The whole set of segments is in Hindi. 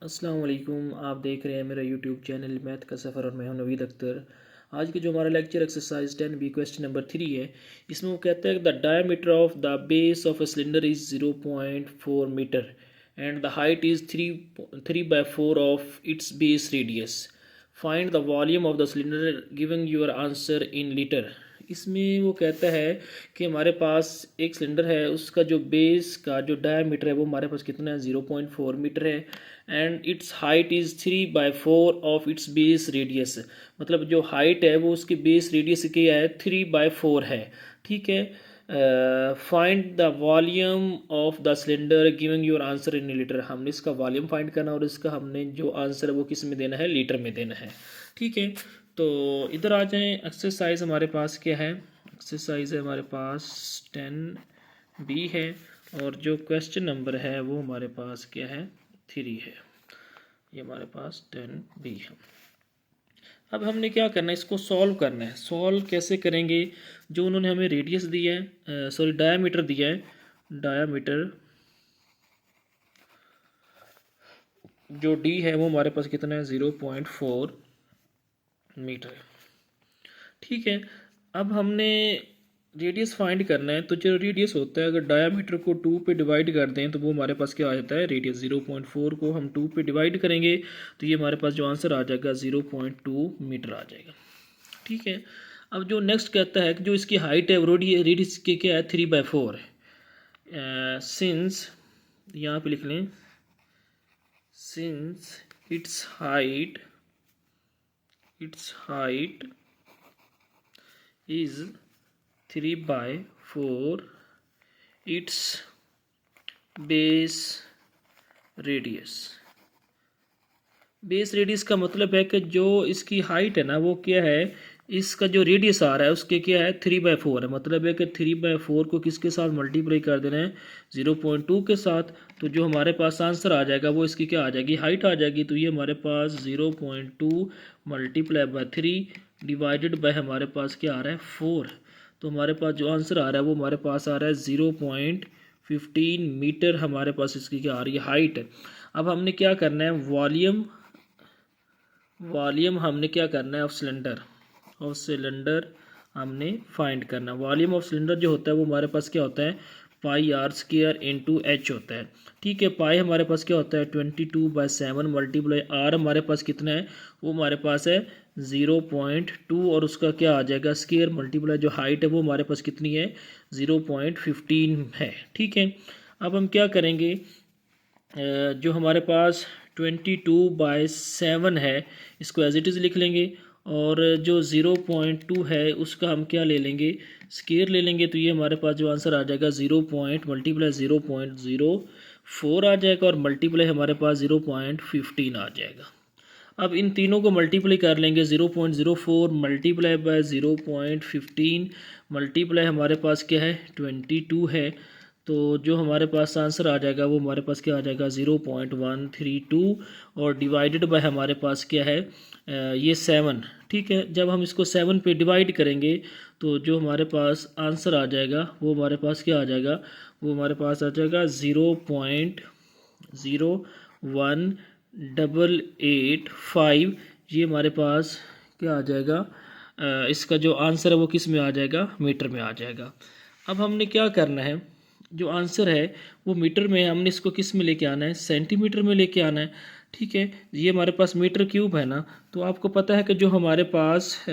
अस्सलाम वालेकुम। आप देख रहे हैं मेरा यूट्यूब चैनल मैथ का सफ़र और मैं हूं नवीद अख्तर। आज के जो हमारा lecture exercise 10B question number 3 है, इसमें वो कहता है कि the diameter of the base of a cylinder is 0.4 metre and the height is 3/4 of its base radius. Find the volume of the cylinder giving your answer in litre. इसमें वो कहता है कि हमारे पास एक सिलेंडर है, उसका जो बेस का जो डायमीटर है वो हमारे पास कितना है, 0.4 मीटर है and it's height is 3/4 of its base radius. मतलब जो हाइट है वो उसके बेस रेडियस की है 3/4 है। ठीक है। Find the volume of the cylinder giving your answer in litre. हमने इसका वॉल्यूम फाइंड करना और इसका हमने जो आंसर है वो किस में देना है, लीटर में देना है। ठीक है, तो इधर आ जाएं। एक्सरसाइज हमारे पास क्या है, एक्सरसाइज है हमारे पास 10B है और जो क्वेश्चन नंबर है वो हमारे पास क्या है, 3 है। ये हमारे पास 10B है। अब हमने क्या करना है, इसको सॉल्व करना है। सॉल्व कैसे करेंगे, जो उन्होंने हमें रेडियस दिया है, सॉरी डायामीटर दिया है, डायामीटर जो D है वो हमारे पास कितना है, 0.4 मीटर। ठीक है, अब हमने रेडियस फाइंड करना है। तो जो रेडियस होता है, अगर डायामीटर को 2 पे डिवाइड कर दें तो वो हमारे पास क्या आ जाता है, रेडियस 0.4 को हम 2 पे डिवाइड करेंगे तो ये हमारे पास जो आंसर आ जाएगा 0.2 मीटर आ जाएगा। ठीक है, अब जो नेक्स्ट कहता है कि जो इसकी हाइट है वो रेडियस की क्या है, 3/4 है। सिंस, यहाँ पे लिख लें, since it's height is 3/4 it's base radius का मतलब है कि जो इसकी हाइट है ना वो क्या है, इसका जो रेडियस आ रहा है उसके क्या है, 3/4 है। मतलब है कि 3/4 को किसके साथ मल्टीप्लाई कर देना है, 0.2 के साथ। तो जो हमारे पास आंसर आ जाएगा वो इसकी क्या आ जाएगी, हाइट आ जाएगी। तो ये हमारे पास 0.2 मल्टीप्लाई बाय 3 डिवाइडेड बाय हमारे पास क्या आ रहा है, 4। तो हमारे पास जो आंसर आ रहा है वो हमारे पास आ रहा है 0.15 मीटर। हमारे पास इसकी क्या आ रही है, हाइट। अब हमने क्या करना है, वॉल्यूम हमने क्या करना है, ऑफ सिलेंडर हमने फाइंड करना है। वॉल्यूम ऑफ सिलेंडर जो होता है वो हमारे पास क्या होता है, πr² × h होता है। ठीक है, पाई हमारे पास क्या होता है, 22/7 मल्टीप्लाई आर हमारे पास कितना है, वो हमारे पास है 0.2 और उसका क्या आ जाएगा, स्क्वायर मल्टीप्लाई जो हाइट है वो हमारे पास कितनी है, 0.15 है। ठीक है, अब हम क्या करेंगे, जो हमारे पास 22/7 है इसको एज इट इज़ लिख लेंगे और जो 0.2 है उसका हम क्या ले लेंगे, स्क्वायर ले लेंगे। तो ये हमारे पास जो आंसर आ जाएगा 0.04 आ जाएगा और मल्टीप्लाई हमारे पास 0.15 आ जाएगा। अब इन तीनों को मल्टीप्लाई कर लेंगे, 0.04 मल्टीप्लाई बाय 0.15 मल्टीप्लाई हमारे पास क्या है, 22 है। तो जो हमारे पास आंसर आ जाएगा वो हमारे पास क्या आ जाएगा, 0.132 और डिवाइडेड बाय हमारे पास क्या है, ये 7। ठीक है, जब हम इसको 7 पे डिवाइड करेंगे तो जो हमारे पास आंसर आ जाएगा वो हमारे पास क्या आ जाएगा, वो हमारे पास आ जाएगा 0.01885। ये हमारे पास क्या आ जाएगा, इसका जो आंसर है वो किस में आ जाएगा, मीटर में आ जाएगा। अब हमने क्या करना है, जो आंसर है वो मीटर में, हमने इसको किस में लेके आना है, सेंटीमीटर में लेके आना है। ठीक है, ये हमारे पास मीटर क्यूब है ना, तो आपको पता है कि जो हमारे पास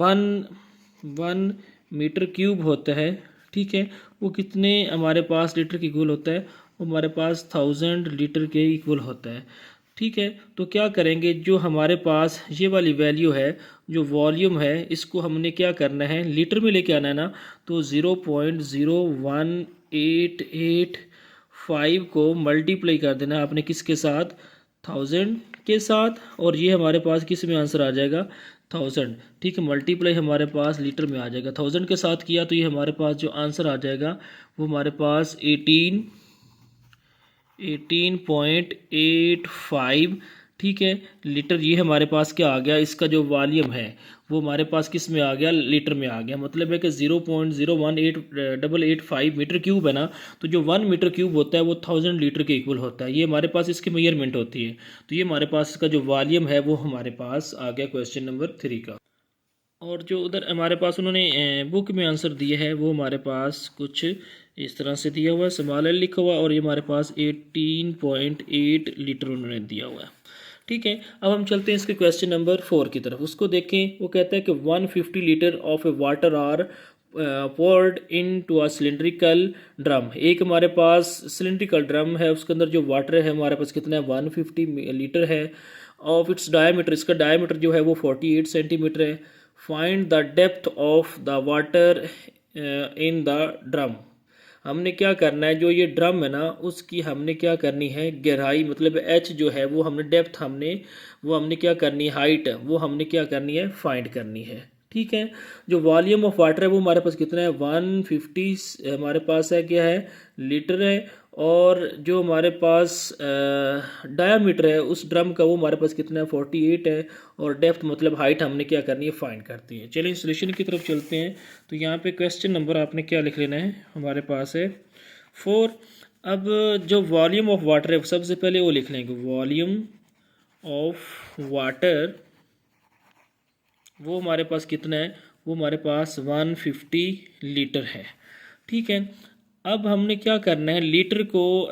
1 मीटर क्यूब होता है, ठीक है, वो कितने हमारे पास लीटर के इक्वल होता है, वो हमारे पास 1000 लीटर के इक्वल होता है। ठीक है, तो क्या करेंगे, जो हमारे पास ये वाली वैल्यू है, जो वॉल्यूम है, इसको हमने क्या करना है, लीटर में लेके आना है ना। तो 0.01885 को मल्टीप्लाई कर देना आपने किसके साथ, 1000 के साथ, और ये हमारे पास किस में आंसर आ जाएगा, 1000। ठीक है, मल्टीप्लाई हमारे पास लीटर में आ जाएगा, 1000 के साथ किया तो ये हमारे पास जो आंसर आ जाएगा वो हमारे पास 18.85। ठीक है। लीटर ये हमारे पास क्या आ गया, इसका जो वॉल्यूम है वो हमारे पास किस में आ गया, लीटर में आ गया। मतलब है कि 0.01885 मीटर क्यूब है ना, तो जो 1 मीटर क्यूब होता है वो 1000 लीटर के इक्वल होता है। ये हमारे पास इसकी मेजरमेंट होती है। तो ये हमारे पास इसका जो वॉल्यूम है वो हमारे पास आ गया क्वेश्चन नंबर 3 का। और जो उधर हमारे पास उन्होंने बुक में आंसर दिया है वो हमारे पास कुछ इस तरह से दिया हुआ है, स्मॉल एल लिखा हुआ है, और ये हमारे पास 18.8 लीटर उन्होंने दिया हुआ है। ठीक है, अब हम चलते हैं इसके क्वेश्चन नंबर 4 की तरफ। उसको देखें, वो कहता है कि 150 litre of a water are poured into a cylindrical drum. एक हमारे पास सिलेंड्रिकल ड्रम है, उसके अंदर जो वाटर है हमारे पास कितना है, 150 लीटर है। ऑफ इट्स डायमीटर, इसका डायमीटर जो है वो 48 सेंटीमीटर है। Find the depth of the water in the drum. हमने क्या करना है, जो ये ड्रम है ना उसकी हमने क्या करनी है, गहराई मतलब एच जो है वो हमने डेप्थ हमने क्या करनी है, हाइट वो हमने क्या करनी है, फाइंड करनी है। ठीक है, जो वॉल्यूम ऑफ वाटर है वो हमारे पास कितना है, 150 हमारे पास है, क्या है, लीटर है। और जो हमारे पास डायामीटर है उस ड्रम का वो हमारे पास कितना है, 48 है। और डेप्थ मतलब हाइट हमने क्या करनी है, फाइंड करती है। चलिए सोल्यूशन की तरफ चलते हैं। तो यहाँ पे क्वेश्चन नंबर आपने क्या लिख लेना है, हमारे पास है 4। अब जो वॉल्यूम ऑफ वाटर है सबसे पहले वो लिख लेंगे, वॉल्यूम ऑफ वाटर वो हमारे पास कितना है, वो हमारे पास 150 लीटर है। ठीक है, अब हमने क्या करना है, लीटर को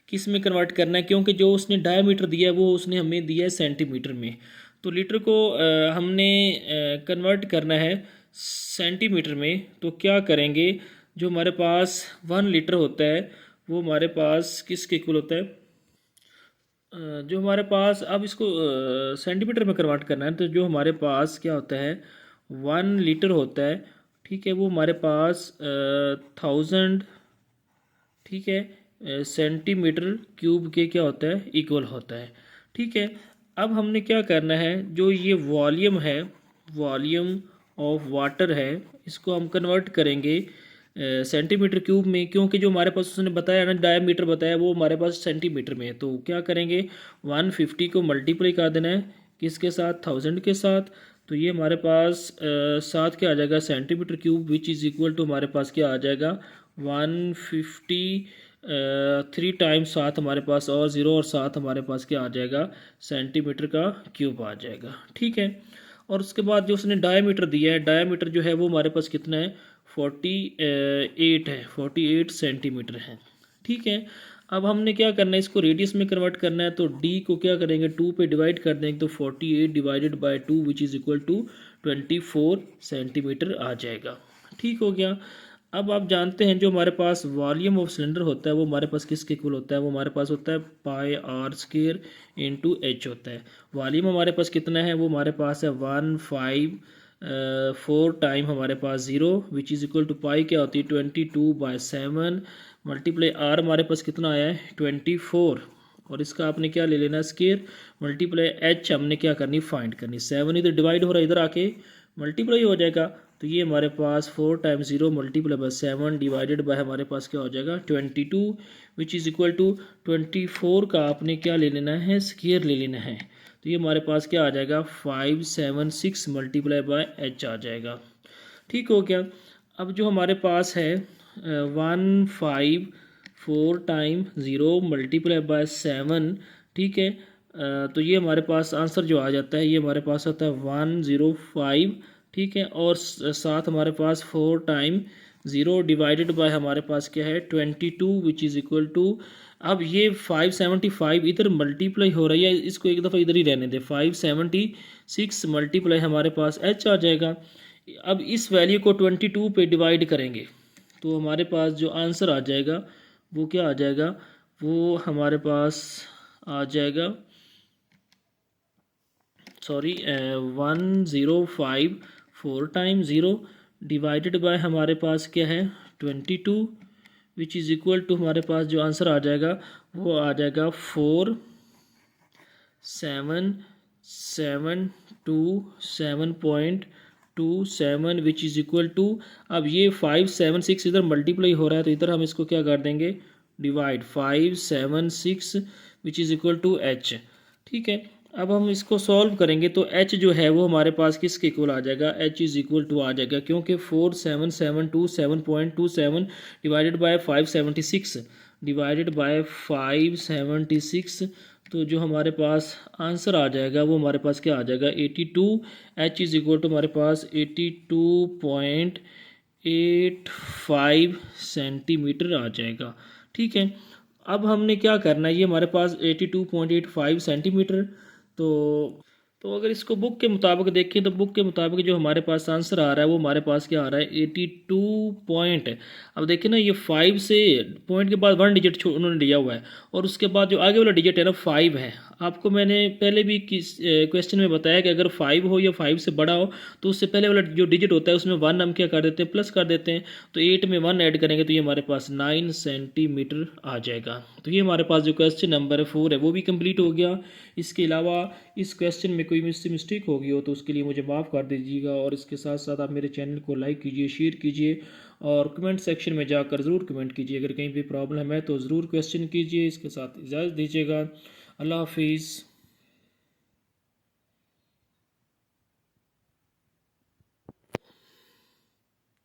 किस में कन्वर्ट करना है, क्योंकि जो उसने डायमीटर दिया है वो उसने हमें दिया है सेंटीमीटर में। तो लीटर को हमने कन्वर्ट करना है सेंटीमीटर में। तो क्या करेंगे, जो हमारे पास 1 लीटर होता है वो हमारे पास किसके इक्वल होता है, जो हमारे पास, अब इसको सेंटीमीटर में कन्वर्ट करना है। तो जो हमारे पास क्या होता है, 1 लीटर होता है। ठीक है, वो हमारे पास 1000, ठीक है, सेंटीमीटर क्यूब के क्या होता है, इक्वल होता है। ठीक है, अब हमने क्या करना है, जो ये वॉल्यूम है, वॉल्यूम ऑफ वाटर है, इसको हम कन्वर्ट करेंगे सेंटीमीटर क्यूब में, क्योंकि जो हमारे पास उसने बताया ना, डायमीटर बताया वो हमारे पास सेंटीमीटर में है। तो क्या करेंगे, 150 को मल्टीप्लाई कर देना है किसके साथ, 1000 के साथ। तो ये हमारे पास साथ क्या आ जाएगा, centimetre cube, which is equal to हमारे पास क्या आ जाएगा, 150 3 टाइम्स 7 हमारे पास, और 0 और 7 हमारे पास क्या आ जाएगा, सेंटीमीटर का क्यूब आ जाएगा। ठीक है, और उसके बाद जो उसने डायमीटर दिया है, डायमीटर जो है वो हमारे पास कितना है, 48 है, 48 सेंटीमीटर है। ठीक है, अब हमने क्या करना है, इसको रेडियस में कन्वर्ट करना है। तो डी को क्या करेंगे, 2 पे डिवाइड कर देंगे, तो 48 divided by 2 which is equal to 24 centimetre आ जाएगा। ठीक हो गया। अब आप जानते हैं जो हमारे पास वॉल्यूम ऑफ सिलेंडर होता है वो हमारे पास किसके इक्वल होता है, वो हमारे पास होता है पाई आर स्क्वायर इंटू एच होता है। वॉल्यूम हमारे पास कितना है, वो हमारे पास है 154 टाइम हमारे पास 0 विच इज़ इक्वल टू पाई क्या होती है, 22/7 मल्टीप्लाई आर हमारे पास कितना आया है, 24। और इसका आपने क्या ले लेना, स्क्वायर मल्टीप्लाई एच हमने क्या करनी, फाइंड करनी। 7 इधर डिवाइड हो रहा है, इधर आके मल्टीप्लाई हो जाएगा। तो ये हमारे पास 4 times 0 multiply by 7 divided by हमारे पास क्या हो जाएगा, 22 विच इज़ इक्वल टू 24 का आपने क्या ले लेना है, स्क्वायर ले लेना है। तो ये हमारे पास क्या आ जाएगा, 576 मल्टीप्लाई बाय एच आ जाएगा। ठीक हो गया। अब जो हमारे पास है 154 टाइम 0 मल्टीप्लाई बाय 7, ठीक है, तो ये हमारे पास आंसर जो आ जाता है, ये हमारे पास आता है 105। ठीक है, और साथ हमारे पास 4 टाइम 0 डिवाइडेड बाय हमारे पास क्या है, 22 विच इज़ इक्वल टू, अब ये 575 इधर मल्टीप्लाई हो रही है, इसको एक दफ़ा इधर ही रहने दे, 576 मल्टीप्लाई हमारे पास एच आ जाएगा। अब इस वैल्यू को 22 पे डिवाइड करेंगे तो हमारे पास जो आंसर आ जाएगा वो क्या आ जाएगा, वो हमारे पास आ जाएगा, सॉरी 1054 टाइम 0 डिवाइडेड बाय हमारे पास क्या है, 22 विच इज़ इक्वल टू हमारे पास जो आंसर आ जाएगा वो आ जाएगा 4727 विच इज़ इक्वल टू, अब ये 576 इधर मल्टीप्लाई हो रहा है तो इधर हम इसको क्या कर देंगे, divide 576 which is equal to h. ठीक है। अब हम इसको सॉल्व करेंगे तो h जो है वो हमारे पास किसके इक्वल आ जाएगा, h इज़ इक्वल टू आ जाएगा, क्योंकि 4727 डिवाइडेड बाय 576 तो जो हमारे पास आंसर आ जाएगा वो हमारे पास क्या आ जाएगा 82। h इज़ इक्वल टू हमारे पास 82.85 सेंटीमीटर आ जाएगा। ठीक है। अब हमने क्या करना है, ये हमारे पास 82.85 सेंटीमीटर। तो अगर इसको बुक के मुताबिक देखें तो बुक के मुताबिक जो हमारे पास आंसर आ रहा है वो हमारे पास क्या आ रहा है 82 पॉइंट। अब देखिए ना, ये 5 से पॉइंट के बाद 1 डिजिट उन्होंने लिया हुआ है और उसके बाद जो आगे वाला डिजिट है ना 5 है। आपको मैंने पहले भी किस क्वेश्चन में बताया कि अगर 5 हो या 5 से बड़ा हो तो उससे पहले वाला जो डिजिट होता है उसमें 1 हम क्या कर देते हैं, प्लस कर देते हैं। तो 8 में 1 ऐड करेंगे तो ये हमारे पास 9 सेंटीमीटर आ जाएगा। तो ये हमारे पास जो क्वेश्चन नंबर 4 है वो भी कंप्लीट हो गया। इसके अलावा इस क्वेश्चन में कोई मुझसे मिस्टेक हो गई हो तो उसके लिए मुझे माफ़ कर दीजिएगा, और इसके साथ साथ आप मेरे चैनल को लाइक कीजिए, शेयर कीजिए और कमेंट सेक्शन में जाकर ज़रूर कमेंट कीजिए। अगर कहीं भी प्रॉब्लम है तो ज़रूर क्वेश्चन कीजिए। इसके साथ इजाज़त दीजिएगा। अल्लाह हाफिज़।